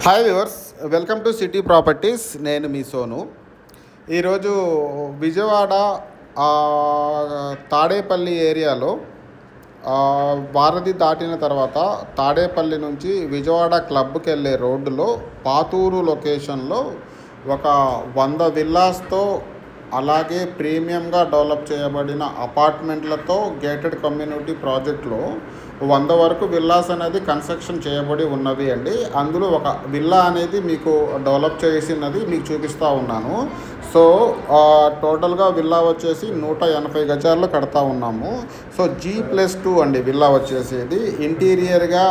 Hi viewers, welcome to city properties. నేను మీ సోను. ఈరోజు విజయవాడ తాడేపల్లి ఏరియాలో భారతి దాటిన తర్వాత తాడేపల్లి నుంచి విజయవాడ క్లబ్కి వెళ్ళే రోడ్డులో పాతూరు లొకేషన్లో ఒక 100 విల్లాస్తో అలాగే ప్రీమియంగా డెవలప్ చేయబడిన అపార్ట్మెంట్లతో గేటెడ్ కమ్యూనిటీ ప్రాజెక్ట్లో 100 వరకు విల్లాస్ అనేది కన్స్ట్రక్షన్ చేయబడి ఉన్నవి అండి. అందులో ఒక విల్లా అనేది మీకు డెవలప్ చేసినది మీకు చూపిస్తూ ఉన్నాను. సో టోటల్గా విల్లా వచ్చేసి 180 గజాల్లో కడతా ఉన్నాము. సో G+2 అండి విల్లా వచ్చేసేది. ఇంటీరియర్గా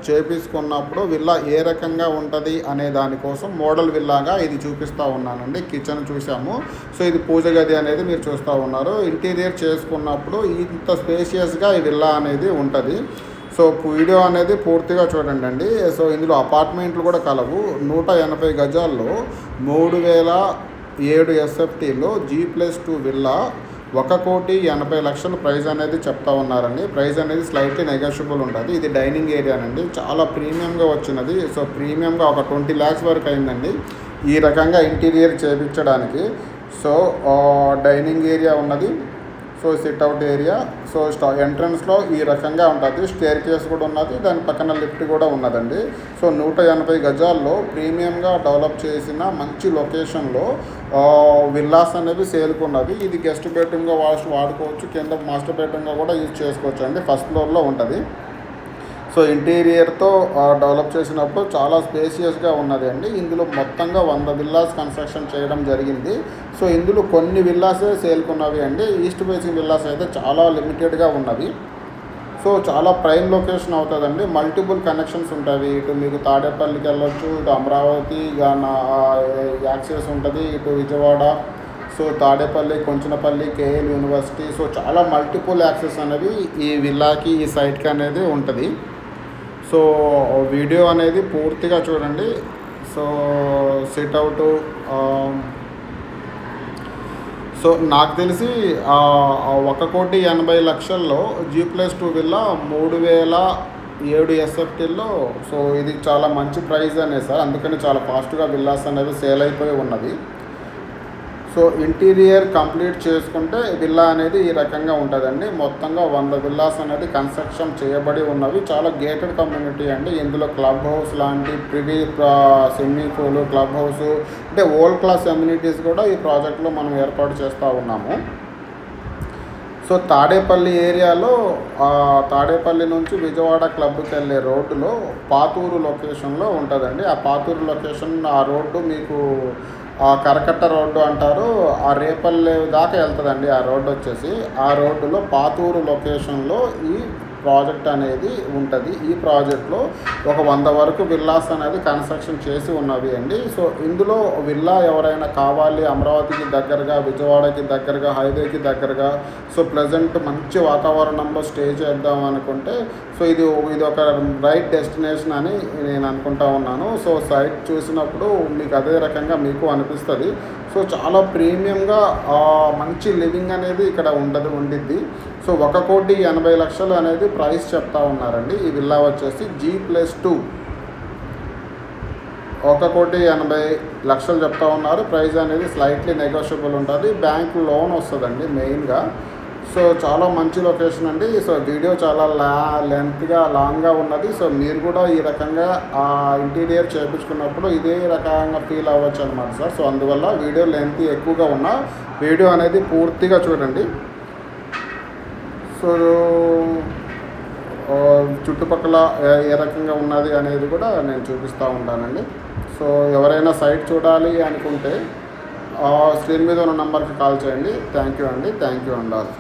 చేపించుకున్నప్పుడు విల్లా ఏ రకంగా ఉంటుంది అనే దానికోసం మోడల్ విల్లాగా ఇది చూపిస్తూ ఉన్నానండి. కిచెన్ చూసాము. సో ఇది పూజ గది అనేది మీరు చూస్తూ ఉన్నారు. ఇంటీరియర్ చేసుకున్నప్పుడు ఇంత స్పేషియస్గా ఈ విల్లా అనేది ఉంటుంది. సో వీడియో అనేది పూర్తిగా చూడండి. సో ఇందులో అపార్ట్మెంట్లు కూడా కలవు. 180 గజాల్లో 3007 SFTలో G+2 విల్లా 1,80,00,000 ప్రైస్ అనేది చెప్తా ఉన్నారండి. ప్రైస్ అనేది స్లైట్లీ నెగోషియబుల్ ఉంటుంది. ఇది డైనింగ్ ఏరియానండి, చాలా ప్రీమియంగా వచ్చినది. సో ప్రీమియంగా ఒక 20 lakhs వరకు అయిందండి ఈ రకంగా ఇంటీరియర్ చేయించడానికి. సో డైనింగ్ ఏరియా ఉన్నది. So sit-out area. సో ఎంట్రన్స్లో ఈ రకంగా ఉంటుంది. స్టేర్ కేస్ కూడా ఉన్నది, దాని పక్కన లిఫ్ట్ కూడా ఉన్నదండి. సో 180 గజాల్లో ప్రీమియంగా డెవలప్ చేసిన మంచి లొకేషన్లో విల్లాస్ అనేవి సేల్కున్నవి. ఇది గెస్ట్ బెడ్రూమ్గా వాడుకోవచ్చు, కింద మాస్టర్ బెడ్రూమ్గా కూడా యూజ్ చేసుకోవచ్చు అండి. ఫస్ట్ ఫ్లోర్లో ఉంటుంది. సో ఇంటీరియర్తో డెవలప్ చేసినప్పుడు చాలా స్పేషియస్గా ఉన్నది అండి. ఇందులో మొత్తంగా 100 విల్లాస్ కన్స్ట్రక్షన్ చేయడం జరిగింది. సో ఇందులో కొన్ని విల్లాసే సేల్కున్నవి అండి. ఈస్ట్ ఫేసింగ్ విల్లాస్ అయితే చాలా లిమిటెడ్గా ఉన్నవి. సో చాలా ప్రైమ్ లొకేషన్ అవుతుందండి. మల్టిపుల్ కనెక్షన్స్ ఉంటాయి. ఇటు మీకు తాడేపల్లికి వెళ్ళొచ్చు, ఇటు అమరావతి యాక్సెస్ ఉంటుంది, ఇటు Vijayawada, so Tadepalli, Kunchanapalli, KL university. So చాలా మల్టిపుల్ యాక్సెస్ అనేవి ఈ విల్లాకి, ఈ సైట్కి అనేది ఉంటుంది. సో వీడియో అనేది పూర్తిగా చూడండి. సో సిట్అవుట్, సో నాకు తెలిసి 1,80,00,000లో G+2 విల్లా 3007 SFTలో. సో ఇది చాలా మంచి ప్రైస్ అనే సార్, అందుకని చాలా ఫాస్ట్గా విల్లాస్ అనేవి సేల్ అయిపోయి ఉన్నది. సో ఇంటీరియర్ కంప్లీట్ చేసుకుంటే విల్లా అనేది ఈ రకంగా ఉంటుందండి. మొత్తంగా 100 విల్లాస్ అనేది కన్స్ట్రక్షన్ చేయబడి ఉన్నవి. చాలా గేటెడ్ కమ్యూనిటీ అండి. ఇందులో క్లబ్ హౌస్ లాంటి స్విమ్మింగ్ పూల్, క్లబ్ హౌస్ అంటే వరల్డ్ క్లాస్ అమ్యూనిటీస్ కూడా ఈ ప్రాజెక్ట్లో మనం ఏర్పాటు చేస్తూ ఉన్నాము. సో తాడేపల్లి ఏరియాలో తాడేపల్లి నుంచి విజయవాడ క్లబ్కి వెళ్ళే రోడ్డులో పాతూరు లొకేషన్లో ఉంటుందండి. ఆ పాతూరు లొకేషన్, ఆ రోడ్డు మీకు కరకట్ట రోడ్డు అంటారు. ఆ రేపల్లి దాకా వెళ్తుందండి ఆ రోడ్డు వచ్చేసి. ఆ రోడ్డులో పాతూరు లొకేషన్లో ఈ ప్రాజెక్ట్ అనేది ఉంటుంది. ఈ ప్రాజెక్ట్లో ఒక 100 వరకు విల్లాస్ అనేది కన్స్ట్రక్షన్ చేసి ఉన్నవి అండి. సో ఇందులో విల్లా ఎవరైనా కావాలి, అమరావతికి దగ్గరగా, విజయవాడకి దగ్గరగా, హైవేకి దగ్గరగా, సో ప్లెజెంట్ మంచి వాతావరణంలో స్టే చేద్దాం అనుకుంటే సో ఇది ఒక రైట్ డెస్టినేషన్ అని నేను అనుకుంటా ఉన్నాను. సో సైట్ చూసినప్పుడు మీకు అదే రకంగా మీకు అనిపిస్తుంది. సో చాలా ప్రీమియంగా మంచి లివింగ్ అనేది ఇక్కడ ఉండిద్ది. సో 1,80,00,000 అనేది ప్రైస్ చెప్తా ఉన్నారండి. ఈ విల్లా వచ్చేసి G+2 1,80,00,000 చెప్తా ఉన్నారు. ప్రైస్ అనేది స్లైట్లీ నెగోషియబుల్ ఉంటుంది. బ్యాంక్ లోన్ వస్తుందండి మెయిన్గా. సో చాలా మంచి లొకేషన్ అండి. సో వీడియో చాలా లాంగ్గా ఉన్నది. సో మీరు కూడా ఈ రకంగా ఇంటీరియర్ చేయించుకున్నప్పుడు ఇదే రకంగా ఫీల్ అవ్వచ్చు అనమాట సార్. సో అందువల్ల వీడియో లెంత్ ఎక్కువగా ఉన్న వీడియో అనేది పూర్తిగా చూడండి. సో చుట్టుపక్కల ఏ రకంగా ఉన్నది అనేది కూడా నేను చూపిస్తూ ఉంటానండి. సో ఎవరైనా సైట్ చూడాలి అనుకుంటే స్క్రీన్ మీద ఉన్న నెంబర్కి కాల్ చేయండి. థ్యాంక్ యూ అండి. థ్యాంక్ యూ అండి ఆల్.